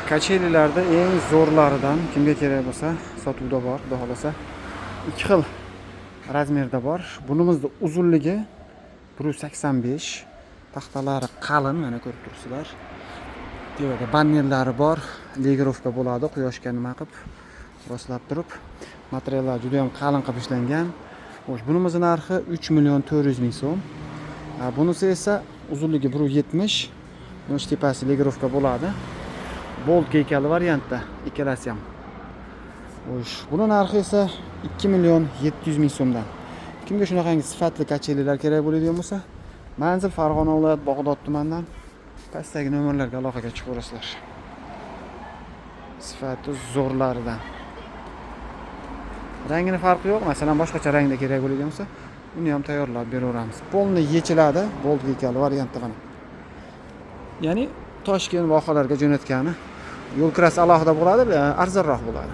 Kachelilarda eng zo'rlaridan kimga kerak bo'lsa, sotuvda bor, xudo xolasa. Ikki xil razmerda bor. Bunimizda uzunligi 185, taxtalari qalin, mana ko'rib turibsizlar. Tevada bannerlari bor, legirovka bo'ladi, quyoshga nima qilib rostlab turib. Materiallar juda ham qalin qilib ishlangan. Xo'sh, bunimizning narxi 3.400.000 so'm. Bunisi esa uzunligi 1.70, bunisi tepasi legirovka bo'ladi. Bolt keykali variantda ikkalasi ham. Xo'sh, buni narxi esa 2.700.000 so'mdan. Kimga shunaqangi sifatli kachelilar kerak bo'ladigan bo'lsa, manzil Farg'ona viloyat Bog'dod tumanidan pastdagi nomerlarga aloqaga chiqaverasizlar. Sifati zo'rlaridan. Rangini farqi yo'q, masalan boshqacha rangda kerak bo'ladigan bo'lsa, uni ham tayyorlab beraveramiz. Polni yechiladi, bolt keykali variantda mana. Ya'ni Toshkent vohalarga jo'natgani yo'l kirasi alohida bo'ladi, arzonroq bo'ladi.